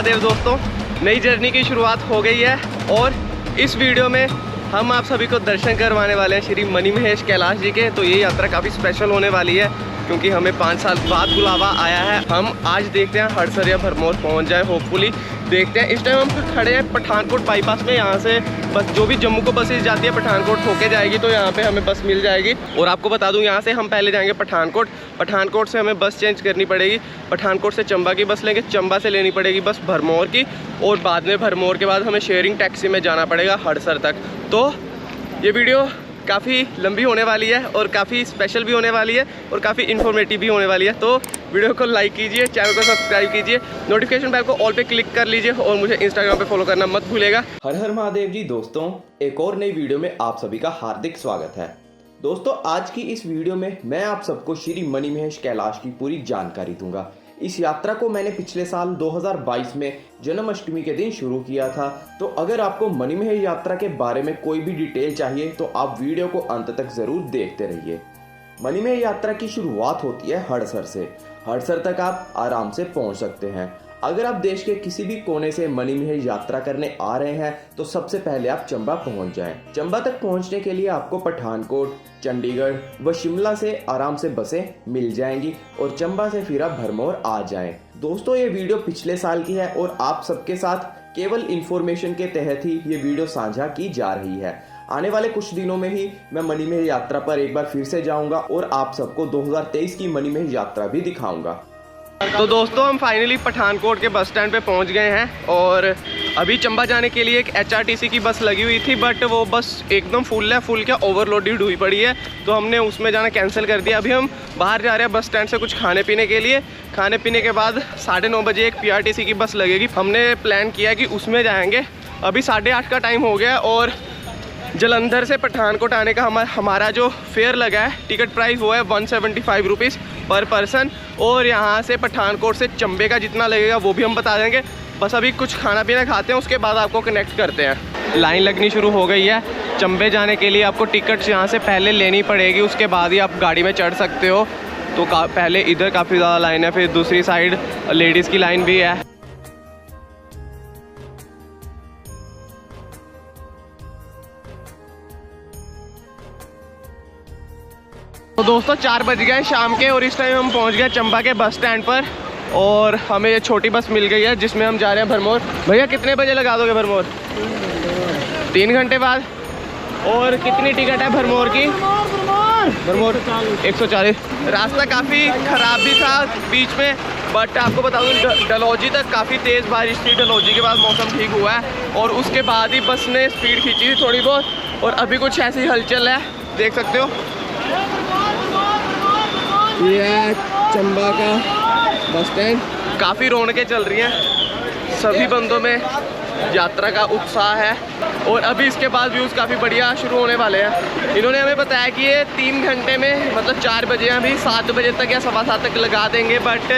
महादेव दोस्तों, नई जर्नी की शुरुआत हो गई है और इस वीडियो में हम आप सभी को दर्शन करवाने वाले हैं श्री मणिमहेश कैलाश जी के। तो ये यात्रा काफ़ी स्पेशल होने वाली है क्योंकि हमें 5 साल बाद बुलावा आया है। हम आज देखते हैं हड़सर या भरमौर पहुंच जाए, होपफुली देखते हैं। इस टाइम हम खड़े हैं पठानकोट बाईपास में। यहाँ से बस जो भी जम्मू को बसेज जाती है पठानकोट होके जाएगी, तो यहाँ पे हमें बस मिल जाएगी। और आपको बता दूँ, यहाँ से हम पहले जाएंगे पठानकोट। पठानकोट से हमें बस चेंज करनी पड़ेगी। पठानकोट से चंबा की बस लेंगे, चंबा से लेनी पड़ेगी बस भरमौर की, और बाद में भरमौर के बाद हमें शेयरिंग टैक्सी में जाना पड़ेगा हड़सर तक। तो ये वीडियो काफ़ी लंबी होने वाली है और काफ़ी स्पेशल भी होने वाली है और काफ़ी इन्फॉर्मेटिव भी होने वाली है। तो वीडियो को लाइक कीजिए, चैनल को सब्सक्राइब कीजिए, नोटिफिकेशन बेल को ऑल पे क्लिक कर लीजिए और मुझे इंस्टाग्राम पे फॉलो करना मत भूलिएगा। हर हर महादेव जी दोस्तों, एक और नई वीडियो में आप सभी का हार्दिक स्वागत है। दोस्तों, आज की इस वीडियो में मैं आप सबको श्री मणिमहेश कैलाश की पूरी जानकारी दूंगा। इस यात्रा को मैंने पिछले साल 2022 में जन्माष्टमी के दिन शुरू किया था। तो अगर आपको मणिमहेश यात्रा के बारे में कोई भी डिटेल चाहिए तो आप वीडियो को अंत तक जरूर देखते रहिए। मणिमहेश यात्रा की शुरुआत होती है हड़सर से। हड़सर तक आप आराम से पहुंच सकते हैं। अगर आप देश के किसी भी कोने से मणिमहेश यात्रा करने आ रहे हैं तो सबसे पहले आप चंबा पहुंच जाएं। चंबा तक पहुंचने के लिए आपको पठानकोट, चंडीगढ़ व शिमला से आराम से बसें मिल जाएंगी और चंबा से फिर आप भरमौर आ जाएं। दोस्तों, ये वीडियो पिछले साल की है और आप सबके साथ केवल इन्फॉर्मेशन के तहत ही ये वीडियो साझा की जा रही है। आने वाले कुछ दिनों में ही मैं मणिमहेश यात्रा पर एक बार फिर से जाऊंगा और आप सबको 2023 की मणिमहेश यात्रा भी दिखाऊंगा। तो दोस्तों, हम फाइनली पठानकोट के बस स्टैंड पे पहुंच गए हैं और अभी चंबा जाने के लिए एक HRTC की बस लगी हुई थी, बट वो बस एकदम फुल क्या ओवरलोडेड हुई पड़ी है, तो हमने उसमें जाना कैंसिल कर दिया। अभी हम बाहर जा रहे हैं बस स्टैंड से कुछ खाने पीने के लिए। खाने पीने के बाद 9:30 बजे एक PRTC की बस लगेगी। हमने प्लान किया कि उसमें जाएंगे। अभी 8:30 का टाइम हो गया और जलंधर से पठानकोट आने का हमारा जो फेयर लगा है, टिकट प्राइस वो है 175 रुपीज़ पर पर्सन। और यहाँ से पठानकोट से चंबे का जितना लगेगा वो भी हम बता देंगे। बस अभी कुछ खाना पीना खाते हैं, उसके बाद आपको कनेक्ट करते हैं। लाइन लगनी शुरू हो गई है। चंबे जाने के लिए आपको टिकट यहाँ से पहले लेनी पड़ेगी, उसके बाद ही आप गाड़ी में चढ़ सकते हो। तो पहले इधर काफ़ी ज़्यादा लाइन है, फिर दूसरी साइड लेडीज़ की लाइन भी है। तो दोस्तों, 4 बज गए शाम के और इस टाइम हम पहुंच गए चंबा के बस स्टैंड पर और हमें ये छोटी बस मिल गई है जिसमें हम जा रहे हैं भरमौर। भैया कितने बजे लगा दोगे भरमौर? 3 घंटे बाद। और कितनी टिकट है भरमौर की? भरमौर 140। रास्ता काफ़ी ख़राब भी था बीच में, बट आपको बता दूँ डलहौजी तक काफ़ी तेज़ बारिश थी। डलहौजी के बाद मौसम ठीक हुआ है और उसके बाद ही बस ने स्पीड खींची थी थोड़ी बहुत। और अभी कुछ ऐसी हलचल है, देख सकते हो। ये है चंबा का बस स्टैंड। काफ़ी रौनकें चल रही हैं, सभी बंदों में यात्रा का उत्साह है। और अभी इसके बाद व्यूज़ काफ़ी बढ़िया शुरू होने वाले हैं। इन्होंने हमें बताया कि ये 3 घंटे में, मतलब 4 बजे, अभी 7 बजे तक या 7:15 तक लगा देंगे। बट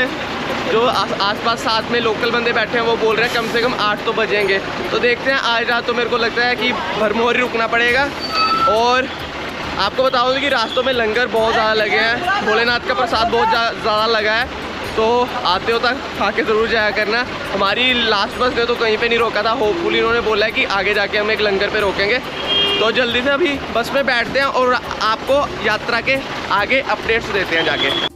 जो आसपास साथ में लोकल बंदे बैठे हैं वो बोल रहे हैं कम से कम 8 तो बजेंगे। तो देखते हैं। आज रात तो मेरे को लगता है कि भरमौर ही रुकना पड़ेगा। और आपको बता दूं कि रास्तों में लंगर बहुत ज़्यादा लगे हैं, भोलेनाथ का प्रसाद बहुत ज़्यादा लगा है, तो आते हो तक खा के ज़रूर जाया करना। हमारी लास्ट बस ने तो कहीं पे नहीं रोका था। होपफुली इन्होंने बोला है कि आगे जाके हम एक लंगर पे रोकेंगे। तो जल्दी से अभी बस में बैठते हैं और आपको यात्रा के आगे अपडेट्स देते हैं जाके।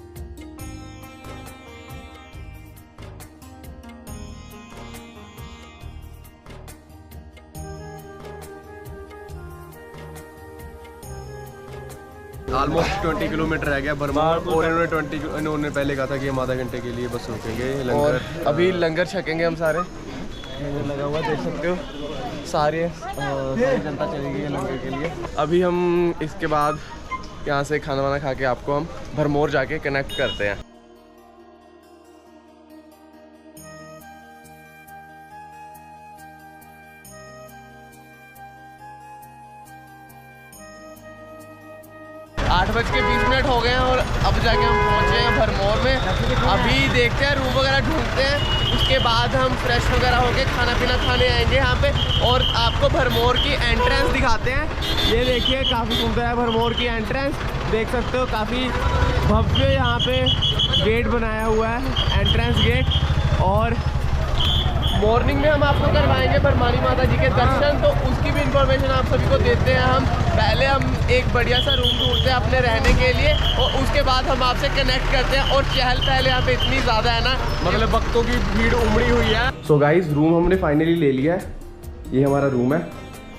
ऑलमोस्ट 20 किलोमीटर रह गया भरमौर और इन्होंने पहले कहा था कि हम आधा घंटे के लिए बस रुकेंगे लंगर। और अभी लंगर छकेंगे हम सारे। लंगर लगा हुआ देख सकते हो, सारी जनता चली गई है लंगर के लिए। अभी हम इसके बाद यहाँ से खाना वाना खा के आपको हम भरमौर जाके कनेक्ट करते हैं। आठ बज के 20 मिनट हो गए हैं और अब जाके हम पहुँचे हैं भरमौर में। अभी देखते हैं, रूम वगैरह ढूंढते हैं, उसके बाद हम फ्रेश वगैरह होके खाना पीना खाने आएंगे यहाँ पे और आपको भरमौर की एंट्रेंस दिखाते हैं। ये देखिए, काफ़ी सुंदर है भरमौर की एंट्रेंस, देख सकते हो। काफ़ी भव्य यहाँ पे गेट बनाया हुआ है, एंट्रेंस गेट। और मॉर्निंग में हम आपको करवाएंगे भरमानी माता जी के दर्शन, तो उसकी भी इंफॉर्मेशन आप सभी को देते हैं हम। पहले हम एक बढ़िया सा रूम ढूंढते हैं अपने रहने के लिए और उसके बाद हम आपसे कनेक्ट करते हैं। और चहल पहल यहाँ पे इतनी ज़्यादा है ना, मतलब भक्तों की भीड़ उमड़ी हुई है। सो गाइस, रूम हमने फाइनली ले लिया है। ये हमारा रूम है।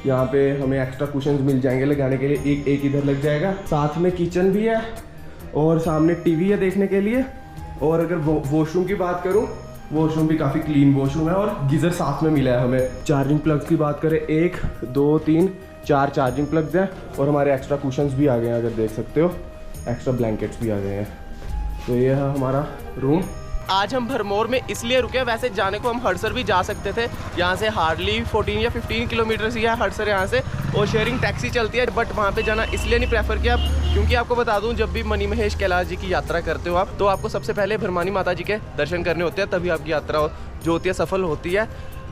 यहाँ पे हमें एक्स्ट्रा कुशन्स मिल जाएंगे लगाने के लिए, एक इधर लग जाएगा। साथ में किचन भी है और सामने टीवी है देखने के लिए। और अगर वॉशरूम की बात करूँ, वॉशरूम भी काफ़ी क्लीन वॉशरूम है और गीज़र साथ में मिला है हमें। चार्जिंग प्लग्स की बात करें, 1 2 3 4 चार्जिंग प्लग्स हैं और हमारे एक्स्ट्रा कुशन्स भी आ गए हैं, अगर देख सकते हो। एक्स्ट्रा ब्लैंकेट्स भी आ गए हैं। तो ये है हमारा रूम। आज हम भरमौर में इसलिए रुके, वैसे जाने को हम हड़सर भी जा सकते थे। यहाँ से हार्डली 14 या 15 किलोमीटर ही है हड़सर यहाँ से, और शेयरिंग टैक्सी चलती है। बट वहाँ पे जाना इसलिए नहीं प्रेफर किया क्योंकि आपको बता दूँ, जब भी मनी महेश कैलाश जी की यात्रा करते हो आप, तो आपको सबसे पहले भरमानी माता जी के दर्शन करने होते हैं, तभी आपकी यात्रा जो होती है सफल होती है।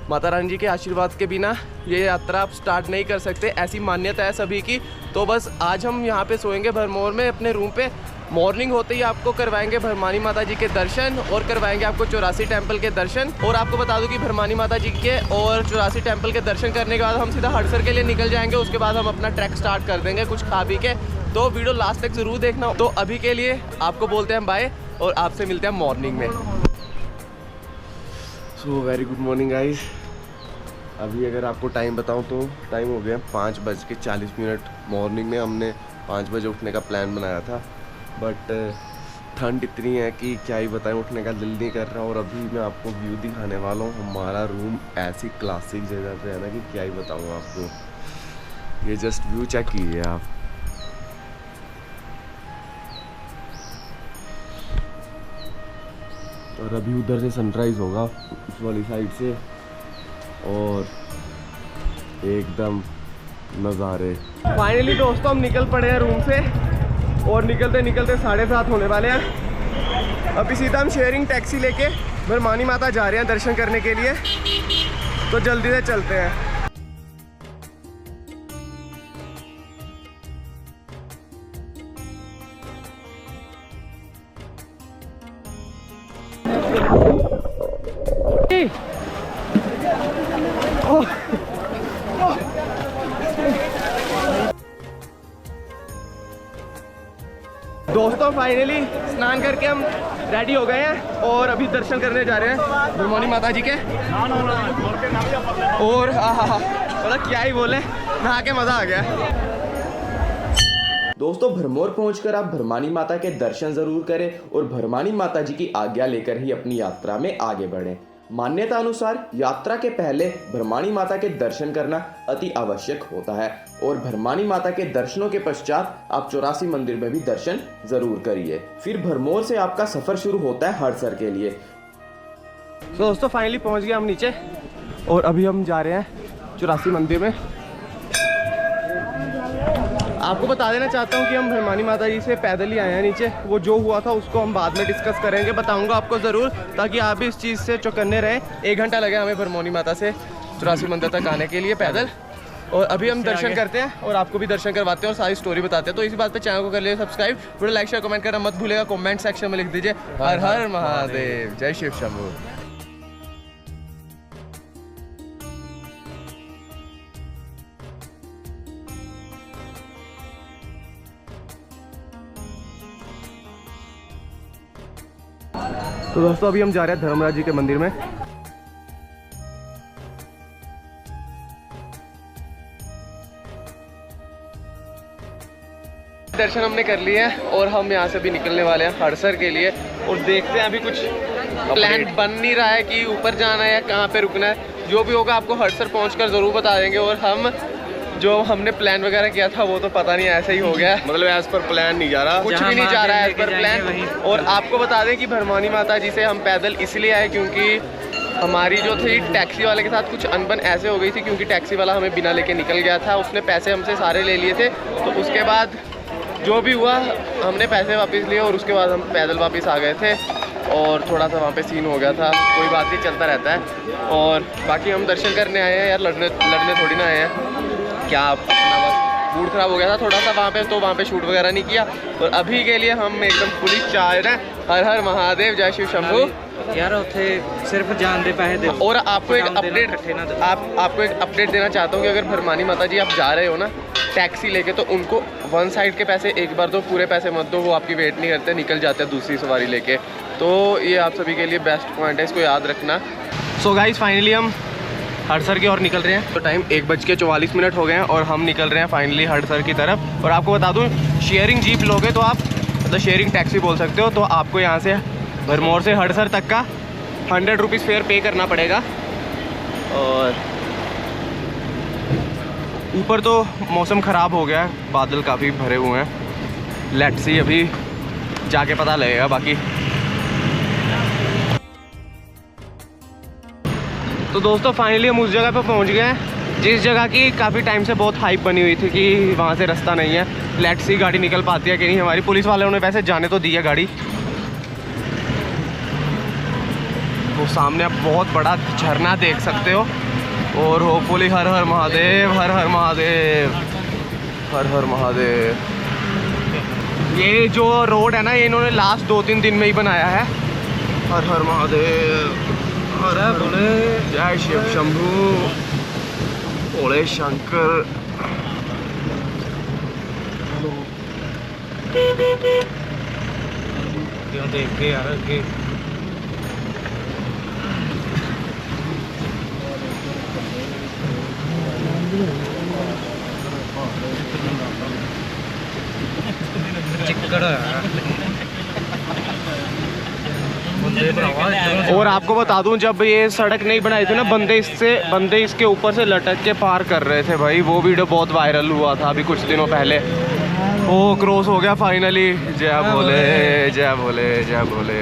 माता रानी जी के आशीर्वाद के बिना ये यात्रा आप स्टार्ट नहीं कर सकते, ऐसी मान्यता है सभी की। तो बस आज हम यहाँ पे सोएंगे भरमौर में अपने रूम पे। मॉर्निंग होते ही आपको करवाएंगे भरमानी माता जी के दर्शन और करवाएंगे आपको 84 टेम्पल के दर्शन। और आपको बता दूं कि भरमानी माता जी के और 84 टेम्पल के दर्शन करने के बाद हम सीधा हड़सर के लिए निकल जाएंगे। उसके बाद हम अपना ट्रैक स्टार्ट कर देंगे कुछ खा पी के। तो वीडियो लास्ट तक ज़रूर देखना। तो अभी के लिए आपको बोलते हैं बाय और आपसे मिलते हैं मॉर्निंग में। So very good morning guys. अभी अगर आपको टाइम बताऊं तो टाइम हो गया 5:40। मॉर्निंग में हमने 5 बजे उठने का प्लान बनाया था, बट ठंड इतनी है कि क्या ही बताएं, उठने का दिल नहीं कर रहा। और अभी मैं आपको व्यू दिखाने वाला हूँ। हमारा रूम ऐसी क्लासिक जगह पे है ना कि क्या ही बताऊँ आपको। ये जस्ट व्यू चेक कीजिए आप। और अभी उधर से सनराइज होगा उस वाली साइड से, और एकदम नज़ारे। फाइनली दोस्तों हम निकल पड़े हैं रूम से और निकलते निकलते 7:30 होने वाले हैं। अभी सीधा हम शेयरिंग टैक्सी लेके भरमानी माता जा रहे हैं दर्शन करने के लिए, तो जल्दी से चलते हैं। दोस्तों फाइनली स्नान करके हम रेडी हो गए हैं और अभी दर्शन करने जा रहे हैं भरमानी माता जी के। और मतलब क्या ही बोले, नहा के मज़ा आ गया। दोस्तों भरमौर पहुंचकर आप भरमानी माता के दर्शन जरूर करें और भरमानी माता जी की आज्ञा लेकर ही अपनी यात्रा में आगे बढ़ें। मान्यता अनुसार यात्रा के पहले भरमानी माता के दर्शन करना अति आवश्यक होता है और भरमानी माता के दर्शनों के पश्चात आप 84 मंदिर में भी दर्शन जरूर करिए। फिर भरमौर से आपका सफर शुरू होता है हड़सर के लिए। तो दोस्तों फाइनली पहुंच गए हम नीचे और अभी हम जा रहे हैं 84 मंदिर में। आपको बता देना चाहता हूँ कि हम भरमानी माता जी से पैदल ही आए हैं नीचे। वो जो हुआ था उसको हम बाद में डिस्कस करेंगे, बताऊंगा आपको ज़रूर, ताकि आप भी इस चीज़ से चौकन्ने रहें। 1 घंटा लगा हमें भरमानी माता से 84 मंदिर तक आने के लिए पैदल। और अभी हम दर्शन करते हैं और आपको भी दर्शन करवाते हैं और सारी स्टोरी बताते हैं। तो इसी बात पे चैनल को कर लीजिए subscribe, video like share comment करना मत भूलेगा। कमेंट सेक्शन में लिख दीजिए हर हर महादेव, जय शिव शंभू। तो दोस्तों अभी हम जा रहे हैं धर्मराज जी के मंदिर में। दर्शन हमने कर लिए हैं और हम यहाँ से भी निकलने वाले हैं हड़सर के लिए। और देखते हैं, अभी कुछ प्लान बन नहीं रहा है कि ऊपर जाना है या कहाँ पे रुकना है। जो भी होगा आपको हड़सर पहुँचकर ज़रूर बता देंगे। और हम जो हमने प्लान वगैरह किया था वो तो पता नहीं ऐसे ही हो गया, मतलब एज पर प्लान नहीं जा रहा, कुछ भी नहीं जा रहा है एज पर प्लान। और आपको बता दें कि भरमानी माता जी से हम पैदल इसलिए आए क्योंकि हमारी जो थी टैक्सी वाले के साथ कुछ अनबन ऐसे हो गई थी, क्योंकि टैक्सी वाला हमें बिना लेके निकल गया था। उसने पैसे हमसे सारे ले लिए थे, तो उसके बाद जो भी हुआ हमने पैसे वापस लिए और उसके बाद हम पैदल वापस आ गए थे। और थोड़ा सा वहाँ पे सीन हो गया था, कोई बात नहीं, चलता रहता है। और बाकी हम दर्शन करने आए हैं यार, लड़ने थोड़ी ना आए हैं। क्या अपना बस मूड ख़राब हो गया था थोड़ा सा वहाँ पे, तो वहाँ पे शूट वगैरह नहीं किया। और अभी के लिए हम एकदम पुलिस चाह रहे हैं हर हर महादेव, जय शिव शंभू। यार उथे सिर्फ जान दे पैसे दे। और आपको एक अपडेट आपको एक अपडेट देना चाहता हूँ कि अगर भरमानी माता जी आप जा रहे हो ना टैक्सी लेके, तो उनको वन साइड के पैसे एक बार दो, पूरे पैसे मत दो, वो आपकी वेट नहीं करते, निकल जाते हैं दूसरी सवारी लेके। तो ये आप सभी के लिए बेस्ट पॉइंट है, इसको याद रखना। सो गाइस फाइनली हम हड़सर की ओर निकल रहे हैं। तो टाइम 1:44 हो गए हैं और हम निकल रहे हैं फाइनली हड़सर की तरफ। और आपको बता दूं, शेयरिंग जीप लोगे तो आप मतलब शेयरिंग टैक्सी बोल सकते हो, तो आपको यहाँ से भरमौर से हड़सर तक का 100 रुपीज़ फेयर पे करना पड़ेगा। और ऊपर तो मौसम ख़राब हो गया है, बादल काफ़ी भरे हुए हैं। लेट्स सी, अभी जाके पता लगेगा बाकी। तो दोस्तों फाइनली हम उस जगह पे पहुंच गए हैं जिस जगह की काफ़ी टाइम से बहुत हाइप बनी हुई थी कि वहाँ से रास्ता नहीं है। लेट्स सी गाड़ी निकल पाती है कि नहीं। हमारी पुलिस वालों ने वैसे जाने तो दी है गाड़ी। वो सामने आप बहुत बड़ा झरना देख सकते हो। और होपफुली हर हर महादेव, हर हर महादेव, हर हर महादेव। ये जो रोड है ना, ये इन्होंने लास्ट 2-3 दिन में ही बनाया है। हर हर महादेव, हर भोले, जय शिव शंभू, भोले शंकर। क्यों देख के यार के और आपको बता दूं, जब ये सड़क नहीं बनाई थी ना, बंदे इसके ऊपर से लटक के पार कर रहे थे भाई। वो वीडियो बहुत वायरल हुआ था अभी कुछ दिनों पहले। ओ क्रॉस हो गया फाइनली। जय भोले, जय भोले, जय भोले।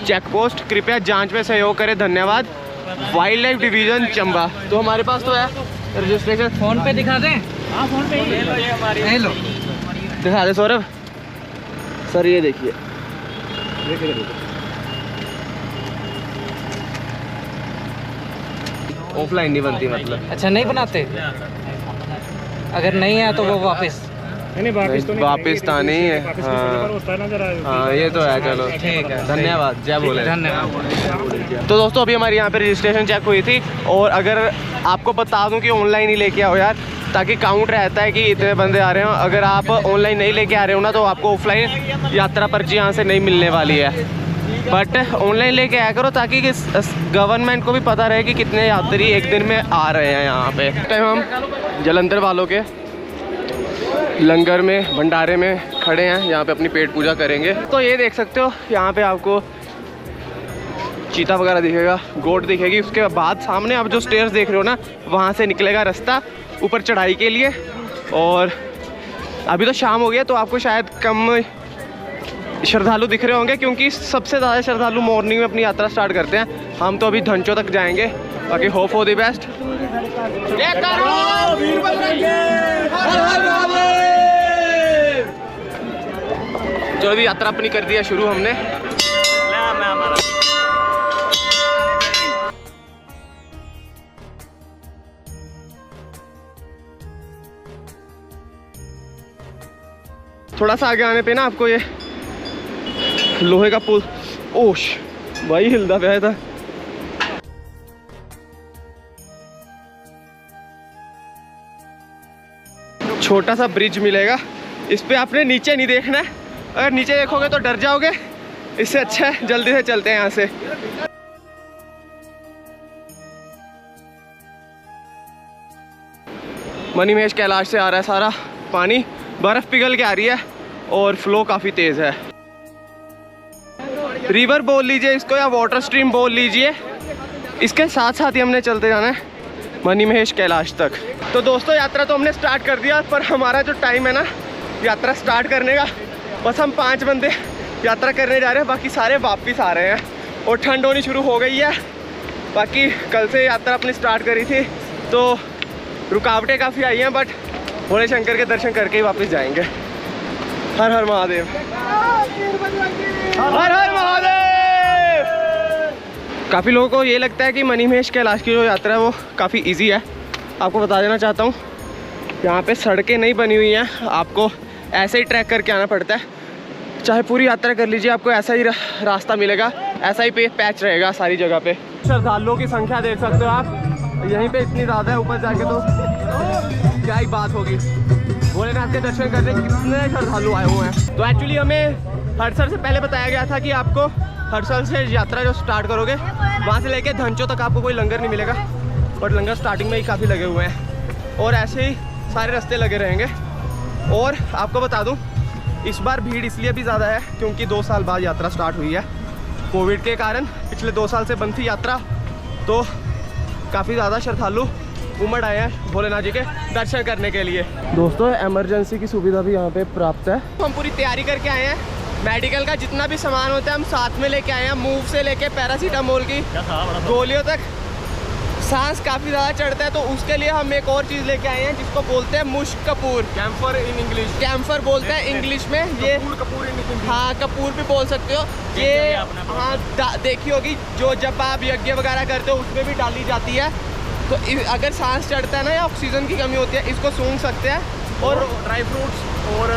चेक पोस्ट कृपया जांच में सहयोग करें, धन्यवाद। Wild life division Chamba. तो हमारे पास तो है रजिस्ट्रेशन। फोन पे दिखा दें? हाँ फोन पे ले लो, ये हमारी ले लो, दिखा दे सौरभ सर। ये देखिए, ऑफलाइन नहीं बनती मतलब। अच्छा नहीं बनाते? अगर नहीं है तो वो वापस नहीं, वापस तो नहीं है। हाँ ये तो है। चलो ठीक है, धन्यवाद, जय भोले, धन्यवाद। तो दोस्तों अभी हमारी यहाँ पे रजिस्ट्रेशन चेक हुई थी। और अगर आपको बता दूं कि ऑनलाइन ही लेके आओ यार, ताकि काउंट रहता है कि इतने बंदे आ रहे हो। अगर आप ऑनलाइन नहीं लेके आ रहे हो ना, तो आपको ऑफलाइन यात्रा पर्ची यहाँ से नहीं मिलने वाली है। बट ऑनलाइन लेके आया करो ताकि गवर्नमेंट को भी पता रहे कि कितने यात्री एक दिन में आ रहे हैं यहाँ पे। टाइम हम जलंधर वालों के लंगर में, भंडारे में खड़े हैं। यहाँ पे अपनी पेट पूजा करेंगे। तो ये देख सकते हो, यहाँ पे आपको चीता वगैरह दिखेगा, गोट दिखेगी। उसके बाद सामने आप जो स्टेयर्स देख रहे हो ना, वहाँ से निकलेगा रास्ता ऊपर चढ़ाई के लिए। और अभी तो शाम हो गया, तो आपको शायद कम श्रद्धालु दिख रहे होंगे, क्योंकि सबसे ज़्यादा श्रद्धालु मॉर्निंग में अपनी यात्रा स्टार्ट करते हैं। हम तो अभी धनचो तक जाएंगे। बाकी होप फॉर द बेस्ट। तो अभी यात्रा अपनी कर दिया शुरू हमने। थोड़ा सा आगे आने पे ना आपको ये लोहे का पुल, ओश भाई हिलदा पे था। छोटा सा ब्रिज मिलेगा, इस पे आपने नीचे नहीं देखना है। अगर नीचे देखोगे तो डर जाओगे। इससे अच्छा है जल्दी से चलते हैं यहाँ से। मणिमहेश कैलाश से आ रहा है सारा पानी, बर्फ पिघल के आ रही है और फ्लो काफ़ी तेज़ है। रिवर बोल लीजिए इसको या वाटर स्ट्रीम बोल लीजिए। इसके साथ साथ ही हमने चलते जाना है मणिमहेश कैलाश तक। तो दोस्तों यात्रा तो हमने स्टार्ट कर दिया, पर हमारा जो टाइम है ना यात्रा स्टार्ट करने का, बस हम 5 बंदे यात्रा करने जा रहे हैं, बाकी सारे वापस आ रहे हैं। और ठंड होनी शुरू हो गई है। बाकी कल से यात्रा अपनी स्टार्ट करी थी, तो रुकावटें काफ़ी आई हैं, बट भोले शंकर के दर्शन करके ही वापस जाएंगे। हर हर महादेव, हर हर महादेव। काफ़ी लोगों को ये लगता है कि मणिमहेश कैलाश की जो यात्रा है वो काफ़ी इजी है। आपको बता देना चाहता हूँ, यहाँ पे सड़कें नहीं बनी हुई हैं, आपको ऐसे ही ट्रैक करके आना पड़ता है। चाहे पूरी यात्रा कर लीजिए, आपको ऐसा ही रास्ता मिलेगा। ऐसा ही पैच रहेगा सारी जगह पे। श्रद्धालुओं की संख्या देख सकते हो आप, यहीं पे इतनी ज़्यादा है, ऊपर जाके तो क्या ही बात होगी। भोलेनाथ के दर्शन करने कितने श्रद्धालु आए हुए हैं। तो एक्चुअली हमें हड़सर से पहले बताया गया था कि आपको हड़सर से यात्रा जो स्टार्ट करोगे वहाँ से लेके धंचो तक आपको कोई लंगर नहीं मिलेगा, बट लंगर स्टार्टिंग में ही काफ़ी लगे हुए हैं और ऐसे ही सारे रास्ते लगे रहेंगे। और आपको बता दूँ इस बार भीड़ इसलिए भी ज़्यादा है क्योंकि 2 साल बाद यात्रा स्टार्ट हुई है। कोविड के कारण पिछले 2 साल से बंद थी यात्रा, तो काफ़ी ज़्यादा श्रद्धालु उमड़ आए हैं भोलेनाथ जी के दर्शन करने के लिए। दोस्तों इमरजेंसी की सुविधा भी यहाँ पे प्राप्त है। हम पूरी तैयारी करके आए हैं, मेडिकल का जितना भी सामान होता है हम साथ में लेके आए हैं, मूव से लेके पैरासीटामोल की गोलियों तक। सांस काफ़ी ज़्यादा चढ़ता है तो उसके लिए हम एक और चीज़ लेके आए हैं जिसको बोलते हैं मुश्क कपूर, कैम्फर इन इंग्लिश, कैम्फर बोलते हैं इंग्लिश में। ये कपूर हाँ कपूर भी बोल सकते हो। ये हाँ देखी होगी जो जब आप यज्ञ वगैरह करते हो उसमें भी डाली जाती है। तो अगर सांस चढ़ता है ना या ऑक्सीजन की कमी होती है इसको सूंघ सकते हैं। और ड्राई फ्रूट्स और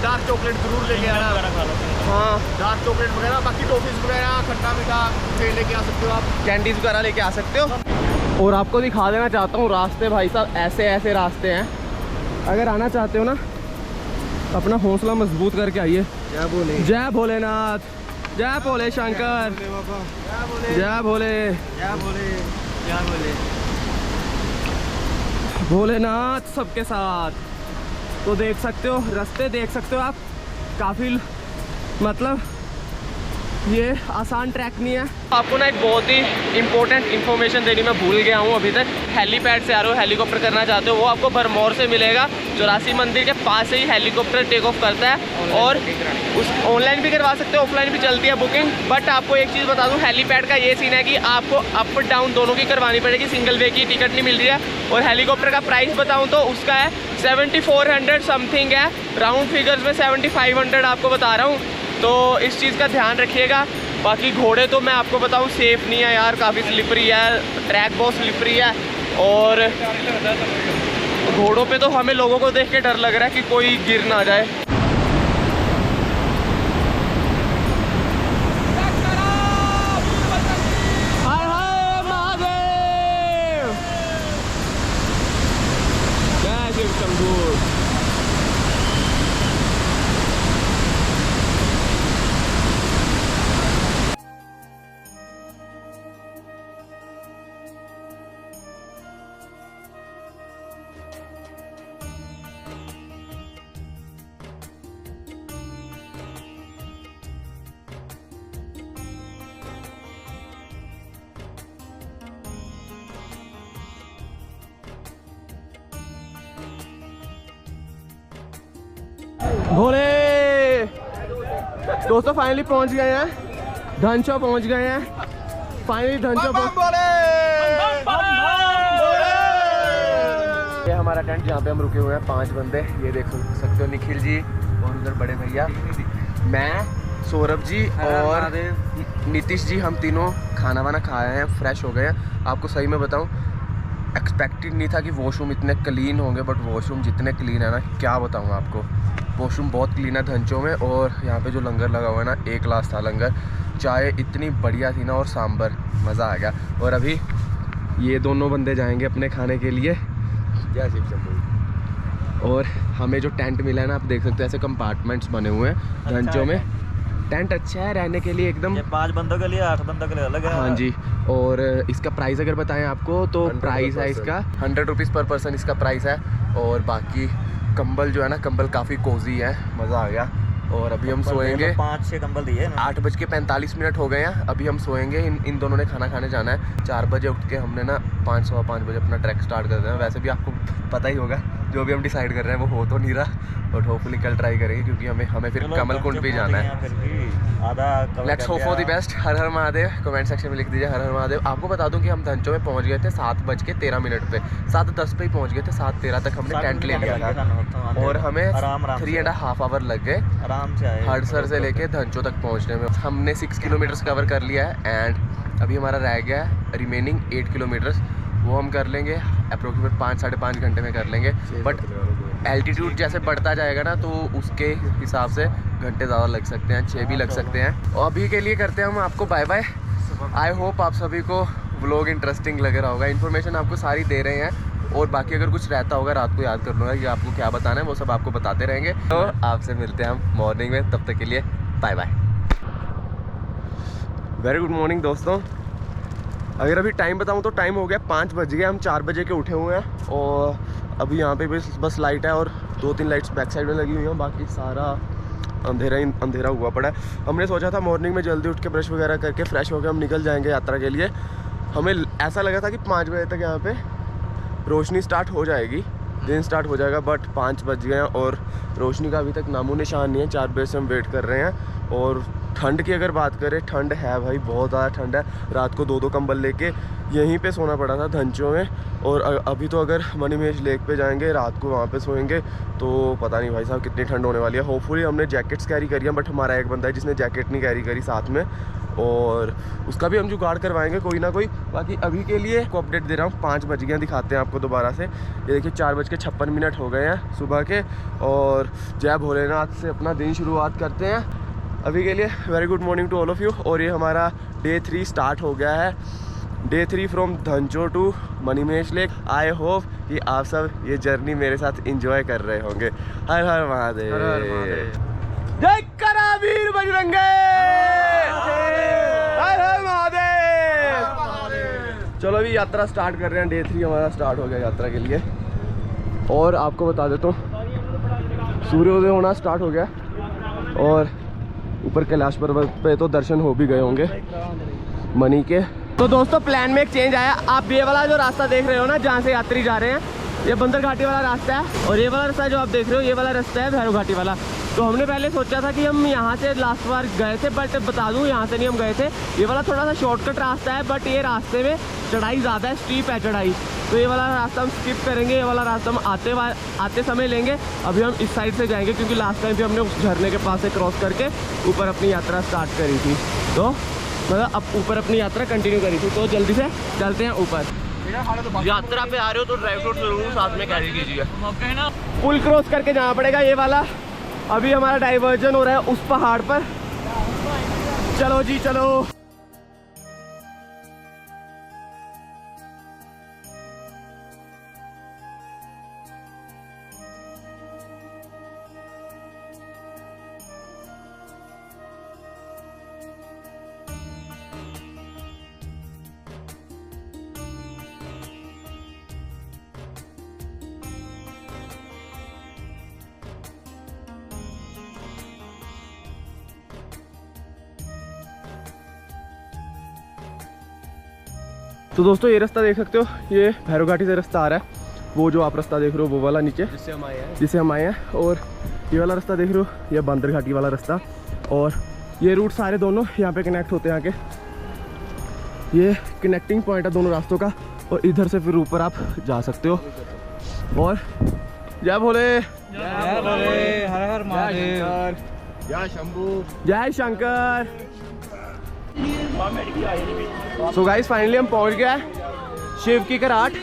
डार्क चॉकलेट जरूर लेके आना। हाँ डार्क चॉकलेट वगैरह, बाकी टॉफीज वगैरह, खट्टा मीठा लेके आ सकते हो आप, कैंडीज वगैरह लेके आ सकते हो। और आपको दिखा देना चाहता हूँ रास्ते, भाई साहब ऐसे ऐसे रास्ते हैं। अगर आना चाहते हो ना अपना हौसला मजबूत करके आइए। जय भोले, जय भोलेनाथ, जय भोले शंकर, जय भोले, जय भोले, जय भोले। भोलेनाथ सबके साथ। तो देख सकते हो रास्ते, देख सकते हो आप, काफ़ी मतलब ये आसान ट्रैक नहीं है। आपको ना एक बहुत ही इंपॉर्टेंट इन्फॉर्मेशन देनी मैं भूल गया हूँ अभी तक। हेलीपैड से आ रहे हो, हेलीकॉप्टर करना चाहते हो, वो आपको भरमौर से मिलेगा। 84 मंदिर के पास से ही हेलीकॉप्टर टेक ऑफ करता है और उस ऑनलाइन भी करवा सकते हो, ऑफलाइन भी चलती है बुकिंग। बट आपको एक चीज़ बता दूँ, हेलीपैड का ये सीन है कि आपको अप डाउन दोनों की करवानी पड़ेगी, सिंगल वे की टिकट नहीं मिल रही है। और हेलीकॉप्टर का प्राइस बताऊँ तो उसका है 7400 समथिंग है, राउंड फिगर्स में 7500 आपको बता रहा हूँ। तो इस चीज़ का ध्यान रखिएगा। बाकी घोड़े तो मैं आपको बताऊँ सेफ़ नहीं है यार, काफ़ी स्लिपरी है, ट्रैक बहुत स्लिपरी है। और घोड़ों पे तो हमें लोगों को देख के डर लग रहा है कि कोई गिर ना जाए। हाय हाय महादेव, जय शिव शंभू। भोले दोस्तों फाइनली पहुंच गए हैं, धनचो पहुंच गए हैं फाइनली। धनचो ये हमारा टेंट जहाँ पे हम रुके हुए हैं, 5 बंदे, ये देख सकते हो, निखिल जी और उधर बड़े भैया, मैं, सौरभ जी और नीतीश जी, हम तीनों खाना वाना खाए हैं, फ्रेश हो गए हैं। आपको सही में बताऊं एक्सपेक्टेड नहीं था कि वॉशरूम इतने क्लीन होंगे, बट वॉशरूम जितने क्लीन है ना क्या बताऊं आपको, वॉशरूम बहुत क्लीन है धनचो में। और यहाँ पे जो लंगर लगा हुआ है ना, 1 क्लास था लंगर, चाय इतनी बढ़िया थी ना और सांभर, मज़ा आ गया। और अभी ये दोनों बंदे जाएंगे अपने खाने के लिए, जय शिव शंभू। और हमें जो टेंट मिला है ना, आप देख सकते हो ऐसे कंपार्टमेंट्स बने हुए हैं धनचो में। टेंट अच्छा है रहने के लिए एकदम, 5 बंदों के लिए 8 बंदों के लिए अलग है। हाँ जी। और इसका प्राइस अगर बताएं आपको तो प्राइस है इसका 100 रुपीज़ पर पर्सन इसका प्राइस है। और बाकी कंबल जो है ना, कंबल काफ़ी कोजी है, मज़ा आ गया। और अभी हम सोएंगे, 5-6 कंबल दिए, 8:45 होगए हैं, अभी हम सोएंगे। इन दोनों ने खाना खाने जाना है। 4 बजे उठ के हमने ना 5-5 बजे अपना ट्रैक स्टार्ट कर देना है। वैसे भी आपको पता ही होगा जो भी हम डिसाइड कर रहे हैं वो हो तो नहीं रहा, बट होपफुली कल ट्राई करेंगे क्योंकि हमें फिर कमल कुंड भी जाना है। Let's hope for the best. Her her Mahadev. Comment section में लिख दीजिए हर हर महादेव। आपको बता दूं कि हम धनचो में पहुंच गए थे 7:13 पे, 7:10 पे ही पहुंच गए थे। 7:13 तक हमने टेंट ले लिया था और हमें 3.5 आवर लग गए आराम से हड़सर से लेके धनचो तक पहुंचने में। हमने 6 किलोमीटर्स कवर कर लिया है एंड अभी हमारा रह गया है रिमेनिंग 8 किलोमीटर्स, वो हम कर लेंगे अप्रोक्सीमेट 5-5.5 घंटे में कर लेंगे। बट एल्टीट्यूड जैसे बढ़ता जाएगा ना तो उसके हिसाब से घंटे ज़्यादा लग सकते हैं, 6 भी लग सकते हैं। और अभी के लिए करते हैं हम आपको बाय बाय। आई होप आप सभी को व्लॉग इंटरेस्टिंग लग रहा होगा। इन्फॉर्मेशन आपको सारी दे रहे हैं और बाकी अगर कुछ रहता होगा रात को याद कर लूँगा कि आपको क्या बताना है, वो सब आपको बताते रहेंगे। तो आपसे मिलते हैं हम मॉर्निंग में, तब तक के लिए bye bye. Very good morning दोस्तों। अगर अभी टाइम बताऊं तो टाइम हो गया 5 बज गए। हम 4 बजे के उठे हुए हैं और अभी यहाँ पे बस लाइट है और 2-3 लाइट्स बैक साइड में लगी हुई हैं, बाकी सारा अंधेरा ही अंधेरा हुआ पड़ा है। हमने सोचा था मॉर्निंग में जल्दी उठ के ब्रश वगैरह करके फ्रेश होकर हम निकल जाएंगे यात्रा के लिए। हमें ऐसा लगा था कि 5 बजे तक यहाँ पे रोशनी स्टार्ट हो जाएगी, दिन स्टार्ट हो जाएगा, बट 5 बज गए हैं और रोशनी का अभी तक नामो निशान नहीं है। 4 बजे से हम वेट कर रहे हैं। और ठंड की अगर बात करें, ठंड है भाई, बहुत ज़्यादा ठंड है। रात को 2-2 कंबल लेके यहीं पे सोना पड़ा था धंचों में। और अभी तो अगर मणिमहेश लेक पे जाएंगे, रात को वहाँ पे सोएंगे तो पता नहीं भाई साहब कितनी ठंड होने वाली है। होपफुली हमने जैकेट्स कैरी करी हैं, बट हमारा एक बंदा है जिसने जैकेट नहीं कैरी करी साथ में, और उसका भी हम जुगाड़ करवाएंगे कोई ना कोई। बाकी अभी के लिए को अपडेट दे रहा हूँ, 5 बज गए, दिखाते हैं आपको दोबारा से। ये देखिए 4:56 हो गए हैं सुबह के, और जय भोलेनाथ से अपना दिन शुरुआत करते हैं। अभी के लिए very good morning to all of you. और ये हमारा डे 3 स्टार्ट हो गया है, day 3 from Dhancho to Manimahesh lake. I hope कि आप सब ये जर्नी मेरे साथ इंजॉय कर रहे होंगे। हर हर महादेव, जय करावीर बजरंगे, हर हर महादेव। चलो अभी यात्रा स्टार्ट कर रहे हैं। डे 3 हमारा स्टार्ट हो गया यात्रा के लिए। और आपको बता देता हूँ सूर्योदय होना स्टार्ट हो गया और ऊपर कैलाश पर्वत पे तो दर्शन हो भी गए होंगे मणि के। तो दोस्तों प्लान में एक चेंज आया। आप ये वाला जो रास्ता देख रहे हो ना, जहाँ से यात्री जा रहे हैं, ये बंदर घाटी वाला रास्ता है। और ये वाला रास्ता जो आप देख रहे हो, ये वाला रास्ता है भैरव घाटी वाला। तो हमने पहले सोचा था कि हम यहाँ से लास्ट बार गए थे, बट बता दूँ यहाँ से नहीं हम गए थे। ये वाला थोड़ा सा शॉर्टकट रास्ता है, बट ये रास्ते में चढ़ाई ज़्यादा है, स्टीप है चढ़ाई। तो ये वाला रास्ता हम स्किप करेंगे, ये वाला रास्ता हम आते समय लेंगे। अभी हम इस साइड से जाएंगे क्योंकि लास्ट टाइम भी हमने उस झरने के पास से क्रॉस करके ऊपर अपनी यात्रा स्टार्ट करी थी। तो मतलब अब ऊपर अपनी यात्रा कंटिन्यू करी थी। तो जल्दी से चलते हैं ऊपर। यात्रा पे आ रहे हो तो ड्राई फ्रूट जरूर साथ में कैरी कीजिए। पुल क्रॉस करके जाना पड़ेगा ये वाला। अभी हमारा डाइवर्जन हो रहा है उस पहाड़ पर। चलो जी चलो। तो दोस्तों ये रास्ता देख सकते हो, ये भैरव घाटी से रास्ता आ रहा है। वो जो आप रास्ता देख रहे हो वो वाला नीचे जिससे हम आए हैं। और ये वाला रास्ता देख रहे हो, ये बंदर घाटी वाला रास्ता। और ये रूट सारे दोनों यहाँ पे कनेक्ट होते हैं आके। ये कनेक्टिंग पॉइंट है दोनों रास्तों का। और इधर से फिर ऊपर आप जा सकते हो। और जय भोले, जय भोले, हर हर महादेव, जय शंभू, जय शंकर। सो गाइस फाइनली हम पहुंच गए शिव की कराट।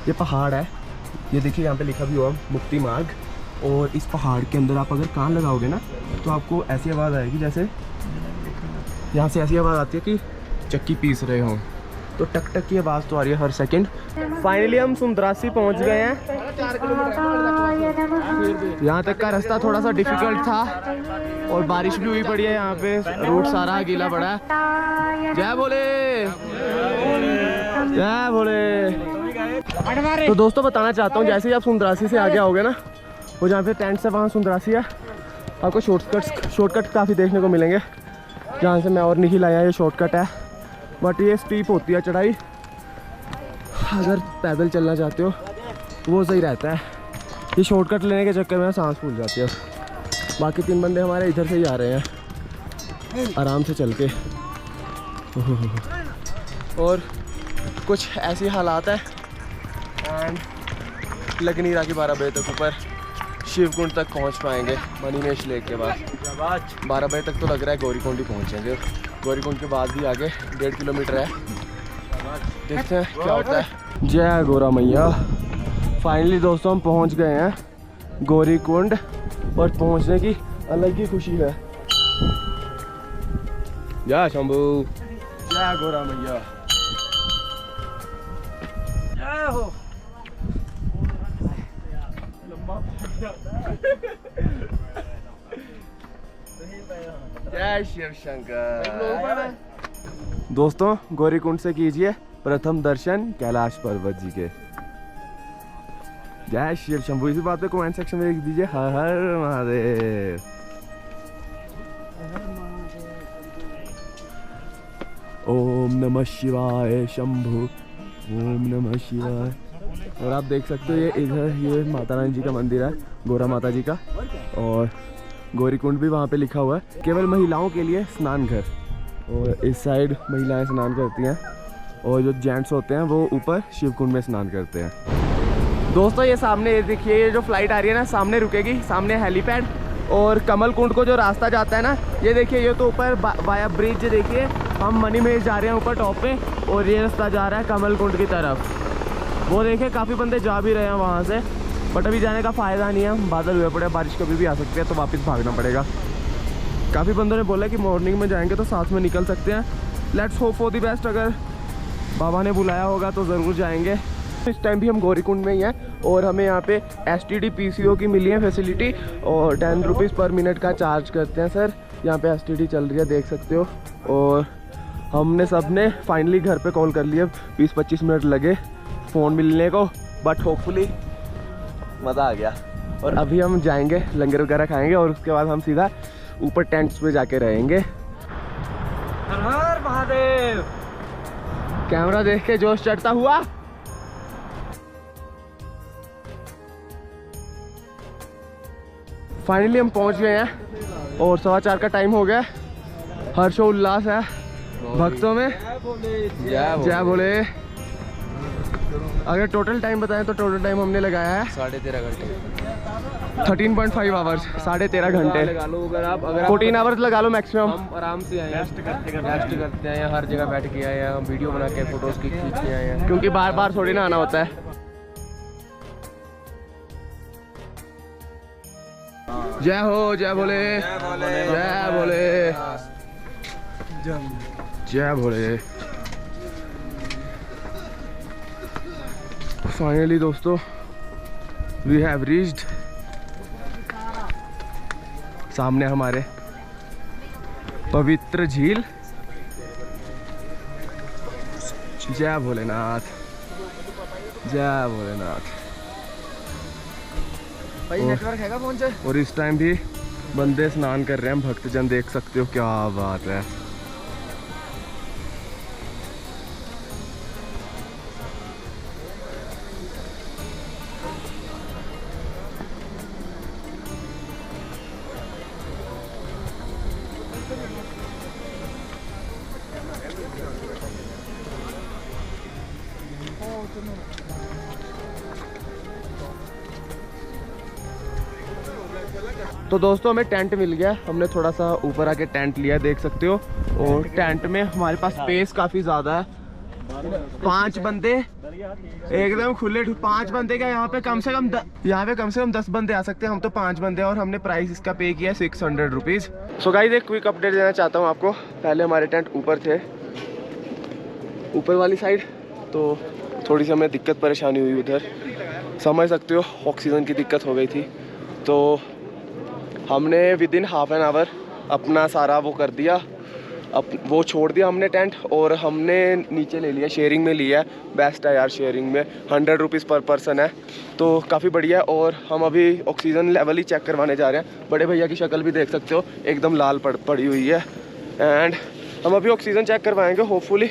ये पहाड़ है, ये देखिए यहाँ पे लिखा भी हुआ मुक्ति मार्ग। और इस पहाड़ के अंदर आप अगर कान लगाओगे ना तो आपको ऐसी आवाज़ आएगी जैसे यहाँ से ऐसी आवाज़ आती है कि चक्की पीस रहे हों। तो टक टक की आवाज़ तो आ रही है हर सेकंड। फाइनली हम सुंदरासी पहुंच गए हैं। यहाँ तक का रास्ता थोड़ा सा डिफिकल्ट था और बारिश भी हुई पड़ी है। यहाँ पे रूट सारा गीला पड़ा है। जय भोले, जय भोले। तो दोस्तों बताना चाहता हूँ, जैसे ही आप सुंदरासी से आगे आओगे ना, वो जहाँ पे टेंट से वहाँ सुंदरासी है, आपको शॉर्टकट काफ़ी देखने को मिलेंगे। जहाँ से मैं और निखिल आया, ये शॉर्टकट है, बट ये स्टीप होती है चढ़ाई। अगर पैदल चलना चाहते हो वो सही रहता है। ये शॉर्टकट लेने के चक्कर में सांस फूल जाती है। बाकी 3 बंदे हमारे इधर से ही आ रहे हैं आराम से चल के। और कुछ ऐसी हालात है एंड लग नहीं रहा कि 12 बजे तक ऊपर शिवकुंड तक पहुंच पाएंगे मणिमहेश लेक के बाद। 12 बजे तक तो लग रहा है गौरीकुंड ही पहुंचेंगे। गौरीकुंड के बाद भी आगे 1.5 किलोमीटर है, देखते हैं क्या होता है। जय गौरा मैया। फाइनली दोस्तों हम पहुंच गए हैं गौरीकुंड और पहुंचने की अलग ही खुशी है। जय शंभू, जय गौरा मैया। जय हो। जय शिव शंकर। दोस्तों गौरीकुंड से कीजिए प्रथम दर्शन कैलाश पर्वत जी के। जय शिव शंभू। इसी बात पे कमेंट सेक्शन में लिख दीजिए हर हर महादेव। ओम नमः शिवाय शंभू, ओम नमः शिवाय। और आप देख सकते हो ये इधर ये माता रानी जी का मंदिर है, गौरा माता जी का, और गौरीकुंड भी वहाँ पे लिखा हुआ है। केवल महिलाओं के लिए स्नान घर, और इस साइड महिलाएं स्नान करती हैं और जो जेंट्स होते हैं वो ऊपर शिवकुंड में स्नान करते हैं। दोस्तों ये सामने ये देखिए, ये जो फ्लाइट आ रही है ना सामने रुकेगी, सामने हेलीपैड। और कमल कुंड को जो रास्ता जाता है ना, ये देखिए ये तो ऊपर वाया ब्रिज देखिए, हम मणिमहेश जा रहे हैं ऊपर टॉप पे, और ये रास्ता जा रहा है कमल कुंड की तरफ। वो देखिए काफ़ी बंदे जा भी रहे हैं वहाँ से, बट अभी जाने का फ़ायदा नहीं है, बादल हुए पड़े, बारिश कभी भी आ सकती है तो वापस भागना पड़ेगा। काफ़ी बंदों ने बोला कि मॉर्निंग में जाएंगे तो साथ में निकल सकते हैं। Let's hope for the best, अगर बाबा ने बुलाया होगा तो ज़रूर जाएंगे। इस टाइम भी हम गौरीकुंड में ही हैं और हमें यहाँ पे STD PCO की मिली है फैसिलिटी, और 10 रुपीज़ पर मिनट का चार्ज करते हैं सर। यहाँ पे STD चल रही है देख सकते हो, और हमने सबने फाइनली घर पे कॉल कर लिया। 20-25 मिनट लगे फ़ोन मिलने को, बट होपफुली मज़ा आ गया। और अभी हम जाएंगे लंगर वगैरह खाएंगे और उसके बाद हम सीधा ऊपर टेंट्स पे जाके रहेंगे। हर हर महादेव। कैमरा देख के जोश चढ़ता हुआ। फाइनली हम पहुंच गए हैं और 4:15 का टाइम हो गया। हर्षोल्लास है भक्तों में। जय भोले। अगर टोटल टाइम बताएं तो टोटल टाइम हमने लगाया है 13.5 घंटे, 13.5 आवर्स, 13.5 घंटे लगा लो। अगर 14 आवर्स लगा लो मैक्सिमम। हम आराम से आए हैं, रेस्ट करते हैं, हर जगह बैठ के आए हैं, हम वीडियो बना के फोटोज खींच के आए हैं, क्योंकि बार बार थोड़ी ना आना होता है। जय हो, जय भोले, जय भोले, जय भोले। फाइनली दोस्तों वी हैव रीच्ड। सामने हमारे पवित्र झील। जय भोलेनाथ, जय भोलेनाथ। भाई नेटवर्क हैगा फोन से। और इस टाइम भी बंदे स्नान कर रहे हैं, भक्तजन देख सकते हो, क्या बात है। तो दोस्तों हमें टेंट मिल गया, हमने थोड़ा सा ऊपर आके टेंट लिया देख सकते हो, और टेंट में हमारे पास स्पेस काफ़ी ज़्यादा है। 5 बंदे एकदम खुले, 5 बंदे का यहाँ पे कम से कम 10 बंदे आ सकते हैं। हम तो 5 बंदे हैं और हमने प्राइस इसका पे किया है 600 रुपीज़। सो गाइस एक क्विक अपडेट देना चाहता हूँ आपको। पहले हमारे टेंट ऊपर थे, ऊपर वाली साइड, तो थोड़ी सी हमें दिक्कत परेशानी हुई उधर, समझ सकते हो, ऑक्सीजन की दिक्कत हो गई थी। तो हमने विदिन हाफ एन आवर अपना सारा वो कर दिया, वो छोड़ दिया हमने टेंट, और हमने नीचे ले लिया, शेयरिंग में लिया। बेस्ट है यार शेयरिंग में, 100 रुपीज़ पर पर्सन है, तो काफ़ी बढ़िया है। और हम अभी ऑक्सीजन लेवल ही चेक करवाने जा रहे हैं। बड़े भैया की शक्ल भी देख सकते हो, एकदम लाल पड़ी हुई है। एंड हम अभी ऑक्सीजन चेक करवाएंगे, होपफुली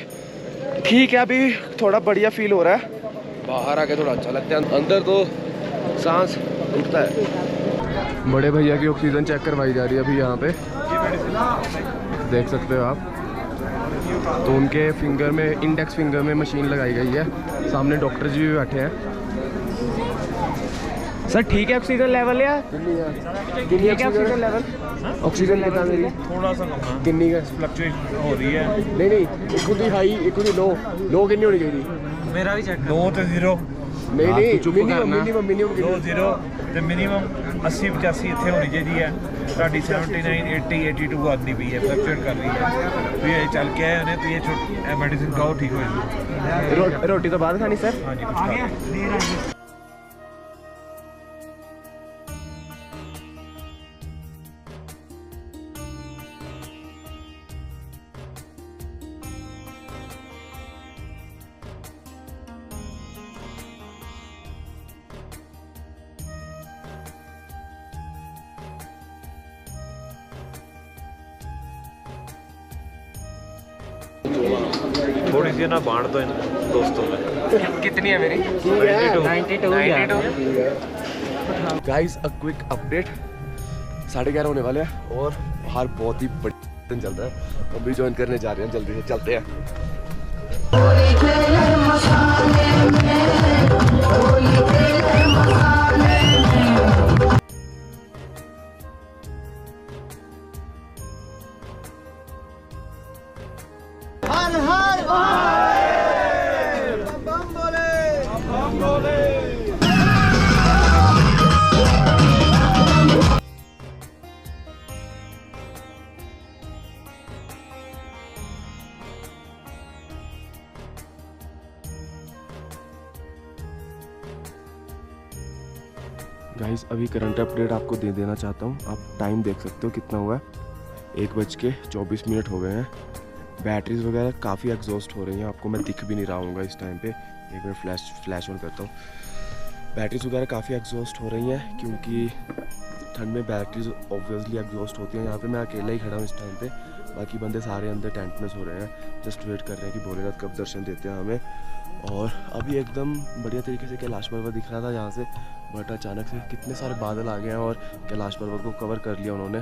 ठीक है। अभी थोड़ा बढ़िया फील हो रहा है, बाहर आके थोड़ा अच्छा लगता है, अंदर तो सांस उठता है। बड़े भैया की ऑक्सीजन चेक करवाई जा रही है अभी यहाँ पे, देख सकते हो आप। तो उनके फिंगर में, इंडेक्स फिंगर में मशीन लगाई गई है। सामने डॉक्टर जी भी बैठे हैं। सर ठीक है ऑक्सीजन लेवल या कितनी है ऑक्सीजन लेवल? ऑक्सीजन कितना मेरी थोड़ा सा कम है, कितनी का फ्लक्चुएशन हो रही है। नहीं एक खुदी हाई एक खुदी लो कितनी होनी चाहिए? मेरा भी चेक 9 ਤੇ 0 नहीं मिनिमम 2 0 ਤੇ ਮਿਨੀਮਮ 80 85 ਇੱਥੇ ਹੋਣੀ ਚਾਹੀਦੀ ਹੈ। ਤੁਹਾਡੀ 79 80 82 ਆਉਂਦੀ ਪਈ ਹੈ, ਫਲਕਚੁਏਟ ਕਰ ਰਹੀ ਹੈ। ਵੀ ਇਹ ਚੱਲ ਕੇ ਆਏ ਹੋਣੇ ਤੇ ਇਹ ਮੈਡੀਸਿਨ ਖਾਓ ਠੀਕ ਹੋ ਜਾਊਗੀ। रोटी तो बाद खानी सर? ਹਾਂਜੀ ਕੁਛ ਖਾ ਲਓ। थोड़ी सी ना बांट दो इन दोस्तों में। कितनी है मेरी? 92। गाइस अ क्विक अपडेट, 11:30 होने वाले हैं और बाहर बहुत ही बड़ी दिन चल रहा है। हम भी ज्वाइन करने जा रहे हैं, जल्दी से चलते हैं। गाइस अभी करंट अपडेट आपको दे देना चाहता हूँ। आप टाइम देख सकते हो कितना हुआ है, 1:24 हो गए हैं। बैटरीज वगैरह काफ़ी एग्जॉस्ट हो रही हैं, आपको मैं दिख भी नहीं रहा हूँ इस टाइम पे। एक मिनट फ्लैश ऑन करता हूँ। बैटरीज वगैरह काफ़ी एग्जॉस्ट हो रही हैं क्योंकि ठंड में बैटरीज ऑब्वियसली एग्जॉस्ट होती हैं। यहाँ पे मैं अकेला ही खड़ा हूँ इस टाइम पे, बाकी बंदे सारे अंदर टेंट में सो रहे हैं, जस्ट वेट कर रहे हैं कि भोलेनाथ कब दर्शन देते हैं हमें। और अभी एकदम बढ़िया तरीके से कैलाश पर्वत दिख रहा था यहाँ से, बट अचानक से कितने सारे बादल आ गए हैं और कैलाश पर्वत को कवर कर लिया उन्होंने।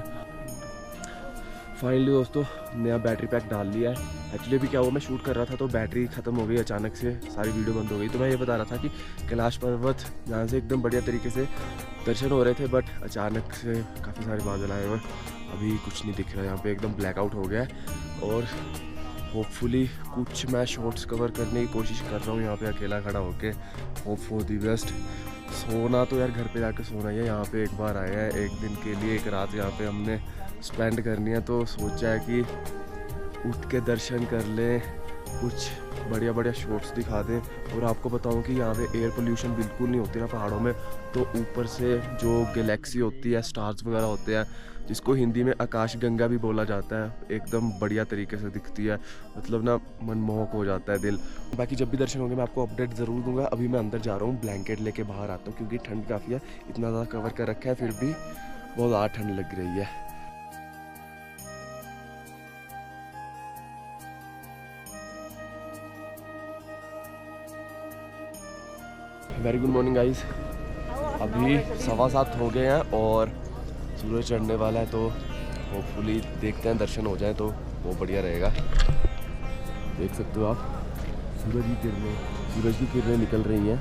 फाइनली दोस्तों नया बैटरी पैक डाल लिया है। एक्चुअली भी क्या हुआ, मैं शूट कर रहा था तो बैटरी ख़त्म हो गई अचानक से, सारी वीडियो बंद हो गई। तो मैं ये बता रहा था कि कैलाश पर्वत यहाँ से एकदम बढ़िया तरीके से दर्शन हो रहे थे, बट अचानक से काफ़ी सारे बादल आए हुए, अभी कुछ नहीं दिख रहा है। यहाँ पे एकदम ब्लैकआउट हो गया है और होपफुली कुछ मैं शॉट्स कवर करने की कोशिश कर रहा हूँ यहाँ पे अकेला खड़ा होके। Hope for the best. सोना तो यार घर पे जाके सोना ही है, यहाँ पे एक बार आए हैं, एक दिन के लिए एक रात यहाँ पे हमने स्पेंड करनी है, तो सोचा है कि उठ के दर्शन कर लें, कुछ बढ़िया बढ़िया शॉट्स दिखा दें। और आपको बताऊं कि यहाँ पे एयर पोल्यूशन बिल्कुल नहीं होती ना पहाड़ों में, तो ऊपर से जो गैलेक्सी होती है, स्टार्स वगैरह होते हैं, जिसको हिंदी में आकाश गंगा भी बोला जाता है, एकदम बढ़िया तरीके से दिखती है, मतलब ना मनमोहक हो जाता है दिल। बाकी जब भी दर्शन होंगे मैं आपको अपडेट ज़रूर दूंगा। अभी मैं अंदर जा रहा हूँ, ब्लैंकेट लेके बाहर आता हूँ क्योंकि ठंड काफ़ी है, इतना ज़्यादा कवर कर रखा है, फिर भी बहुत ज़्यादा ठंड लग रही है। वेरी गुड मॉर्निंग गाइस, अभी 7:15 हो गए हैं और सूरज चढ़ने वाला है, तो होपफुली देखते हैं दर्शन हो जाए तो वो बढ़िया रहेगा। देख सकते हो आप सूरज की किरणें निकल रही हैं।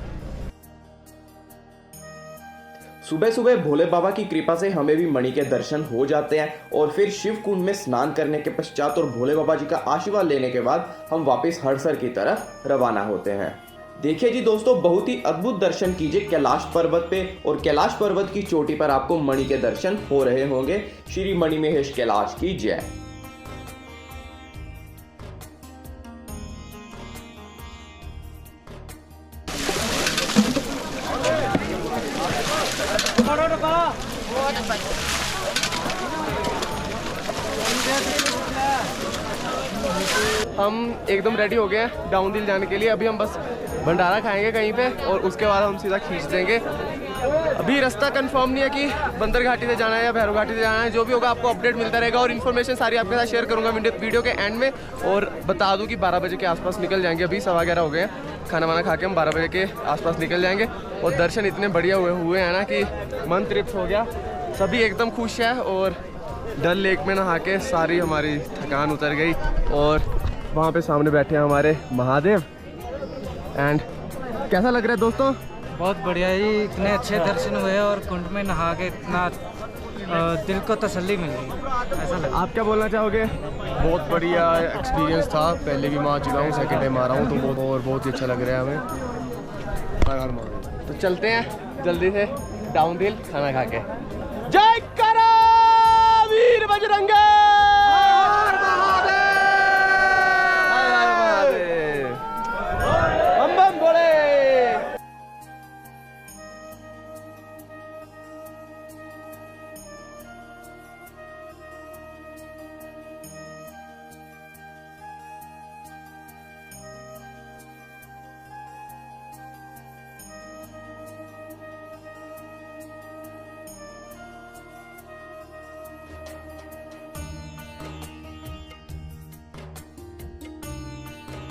सुबह सुबह भोले बाबा की कृपा से हमें भी मणि के दर्शन हो जाते हैं और फिर शिव कुंड में स्नान करने के पश्चात और भोले बाबा जी का आशीर्वाद लेने के बाद हम वापस हड़सर की तरफ रवाना होते हैं। देखिए जी दोस्तों, बहुत ही अद्भुत दर्शन कीजिए कैलाश पर्वत पे, और कैलाश पर्वत की चोटी पर आपको मणि के दर्शन हो रहे होंगे। श्री मणि महेश कैलाश की जय। हम एकदम रेडी हो गए हैं डाउन हिल जाने के लिए। अभी हम बस भंडारा खाएंगे कहीं पे और उसके बाद हम सीधा खींच देंगे। अभी रास्ता कंफर्म नहीं है कि बंदर घाटी से जाना है या भैरव घाटी से जाना है। जो भी होगा आपको अपडेट मिलता रहेगा और इन्फॉर्मेशन सारी आपके साथ शेयर करूंगा वीडियो के एंड में। और बता दूं कि 12 बजे के आसपास निकल जाएंगे। अभी 11:15 हो गए हैं, खाना वाना खा के हम 12 बजे के आसपास निकल जाएंगे। और दर्शन इतने बढ़िया हुए हैं ना कि मन तृप्त हो गया, सभी एकदम खुश है। और डल लेक में नहा के सारी हमारी थकान उतर गई। और वहाँ पे सामने बैठे हैं हमारे महादेव। एंड कैसा लग रहा है दोस्तों? बहुत बढ़िया जी, इतने अच्छे दर्शन हुए और कुंड में नहा के इतना दिल को तसल्ली मिल गई, ऐसा लगा। आप क्या बोलना चाहोगे? बहुत बढ़िया एक्सपीरियंस था, पहले भी मैं आ चुका हूँ, सेकंड टाइम आ रहा हूँ तो बहुत ही अच्छा लग रहा है हमें। तो चलते हैं जल्दी से डाउन हिल खाना खा के। जय करा वीर बजरंगे। बम बम बोले।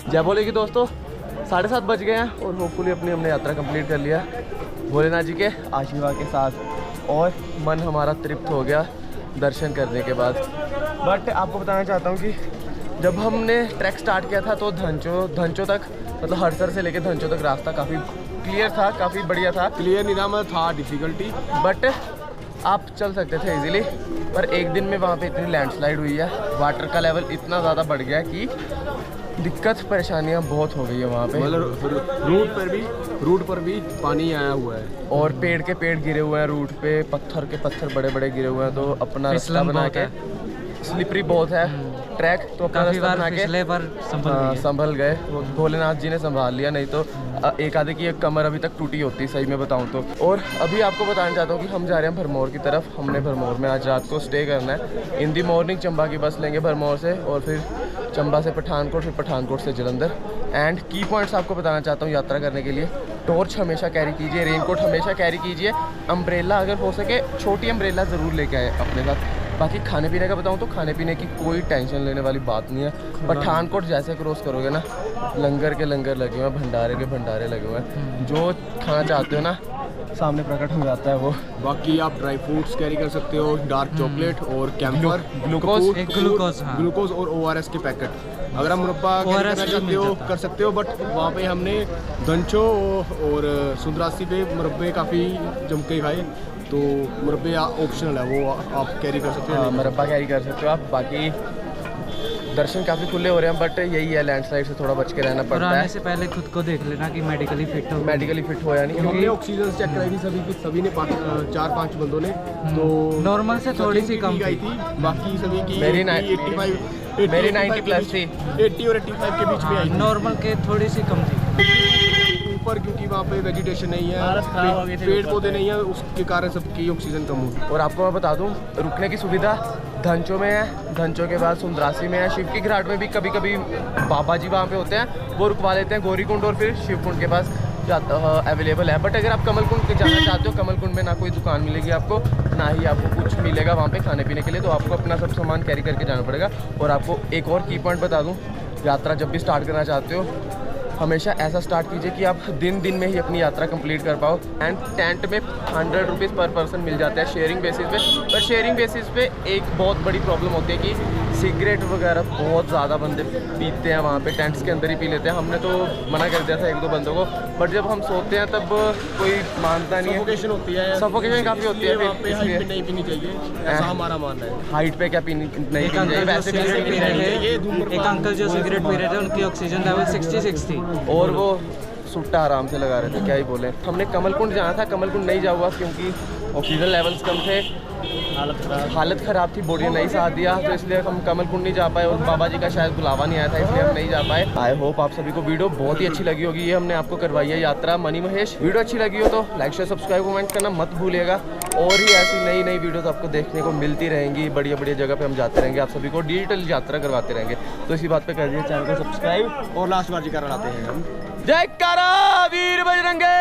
जय बोले कि दोस्तों 7:30 बज गए हैं और होपफुली हमने यात्रा कंप्लीट कर लिया भोलेनाथ जी के आशीर्वाद के साथ और मन हमारा तृप्त हो गया दर्शन करने के बाद। बट आपको बताना चाहता हूँ कि जब हमने ट्रैक स्टार्ट किया था तो धंचो तक मतलब हड़सर से लेकर धंचो तक रास्ता काफ़ी क्लियर था, काफ़ी बढ़िया था। क्लियर नहीं था, मतलब था डिफ़िकल्टी, बट आप चल सकते थे इजीली। पर एक दिन में वहाँ पे इतनी लैंडस्लाइड हुई है, वाटर का लेवल इतना ज़्यादा बढ़ गया है कि दिक्कत परेशानियाँ बहुत हो गई है वहाँ पे। मतलब रूट पर भी पानी आया हुआ है और पेड़ के पेड़ गिरे हुए हैं रूट पे, पत्थर के पत्थर बड़े बड़े गिरे हुए हैं, तो अपना रास्ता बना के स्लिपरी बहुत है ट्रैक, तो अपना रास्ता बना के संभल गए। भोलेनाथ जी ने संभाल लिया, नहीं तो एक आधे की एक कमर अभी तक टूटी होती सही में बताऊं तो। और अभी आपको बताना चाहता हूँ कि हम जा रहे हैं भरमौर की तरफ। हमने भरमौर में आज रात को स्टे करना है। इन दी मॉर्निंग चंबा की बस लेंगे भरमौर से और फिर चंबा से पठानकोट, फिर पठानकोट से जलंधर। एंड की पॉइंट्स आपको बताना चाहता हूँ यात्रा करने के लिए। टॉर्च हमेशा कैरी कीजिए, रेनकोट हमेशा कैरी कीजिए, अम्ब्रेला अगर हो सके छोटी अम्ब्रेला ज़रूर लेके आए अपने साथ। बाकी खाने पीने का बताऊँ तो खाने पीने की कोई टेंशन लेने वाली बात नहीं है। पठानकोट जैसे क्रॉस करोगे ना, लंगर के लंगर लगे हुए हैं, भंडारे के भंडारे लगे हुए हैं, जो खाना चाहते हो ना सामने प्रकट हो जाता है वो। बाकी आप ड्राई फ्रूट्स कैरी कर सकते हो, डार्क चॉकलेट और कैम्फर, ग्लूकोज और ORS के पैकेट। अगर आप मुरब्बा कैरी करना चाहते हो कर सकते हो, बट वहाँ पे हमने धंचो और सुंदरासी पे मुरब्बे काफ़ी जम के खाए, तो मुरब्बे ऑप्शनल है, वो आप कैरी कर सकते हो। मुरब्बा कैरी कर सकते हो आप। बाकी दर्शन काफ़ी खुले हो रहे हैं, बट यही है लैंडस्लाइड से थोड़ा बच के रहना पड़ता है। से पहले खुद को देख लेना कि मेडिकली फिट हो। मेडिकली फिट हो या नहीं, हमने ऑक्सीजन चेक कराई थी सभी ने 4-5 बंदों ने, तो नॉर्मल से थोड़ी सी कम गई थी। बाकी सभी की मेरी 90 प्लस थी, 80 और 85 के बीच में आई। नॉर्मल के थोड़ी सी कम थी ऊपर, क्योंकि वहाँ पे वेजिटेशन नहीं है, पेड़ पौधे नहीं है, उसके कारण सबकी ऑक्सीजन कम हुई। और आपको मैं बता दूं रुकने की सुविधा धंचो में है, धंचो के बाद सुंदरासी में है, शिव की घाट में भी कभी कभी बाबा जी वहाँ पे होते हैं, वो रुकवा लेते हैं गौरीकुंड और फिर शिवकुंड के पास अवेलेबल है। बट अगर आप कमलकुंड जाना चाहते हो, कमलकुंड में ना कोई दुकान मिलेगी आपको, ना ही आपको कुछ मिलेगा वहाँ पे खाने पीने के लिए, तो आपको अपना सब सामान कैरी करके जाना पड़ेगा। और आपको एक और की पॉइंट बता दूँ, यात्रा जब भी स्टार्ट करना चाहते हो हमेशा ऐसा स्टार्ट कीजिए कि आप दिन में ही अपनी यात्रा कंप्लीट कर पाओ। एंड टेंट में 100 रुपीज़ पर पर्सन मिल जाता है शेयरिंग बेसिस पे। पर शेयरिंग बेसिस पे एक बहुत बड़ी प्रॉब्लम होती है कि सिगरेट वगैरह बहुत ज़्यादा बंदे पीते हैं वहाँ पे, टेंट्स के अंदर ही पी लेते हैं। हमने तो मना कर दिया था 1-2 बंदों को, बट जब हम सोते हैं तब कोई मानता नहीं है, सफोकेशन होती है, सफोकेशन काफ़ी होती है, इसलिए नहीं पीनी चाहिए, ऐसा हमारा मानना है। हाइट पे क्या नहीं पीनी चाहिए, वैसे भी एक अंकल जो सिगरेट पी रहे थे उनकी ऑक्सीजन लेवल 66 थी और वो सुट्टा आराम से लगा रहे थे, क्या ही बोले। हमने कमलकुंड जाना था, कमलकुंड नहीं जा हुआ क्योंकि ऑक्सीजन लेवल्स कम थे, हालत ख़राब थी, बॉडी ने नहीं साथ दिया, तो इसलिए हम कमलकुंड नहीं जा पाए। और बाबा जी का शायद बुलावा नहीं आया था, इसलिए हम नहीं जा पाए। आई होप आप सभी को वीडियो बहुत ही अच्छी लगी होगी। ये हमने आपको करवाई है यात्रा मनी महेश। वीडियो अच्छी लगी हो तो लाइक शेयर सब्सक्राइब कमेंट करना मत भूलिएगा। और ही ऐसी नई वीडियोस आपको देखने को मिलती रहेंगी, बढ़िया जगह पे हम जाते रहेंगे, आप सभी को डिजिटल यात्रा करवाते रहेंगे। तो इसी बात पे कर दीजिए चैनल को सब्सक्राइब और लास्ट बार जी कराते हैं हम। जय कारा वीर बजरंगे।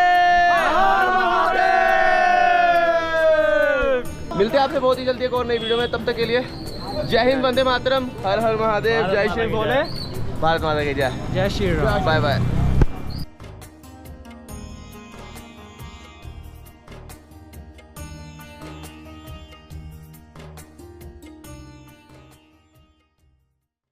मिलते हैं आपसे बहुत ही जल्दी एक और नई वीडियो में, तब तक के लिए जय हिंद, वंदे मातरम, हर हर महादेव, जय श्री भोले, भारत माता की जय, जय श्री राम। Bye bye.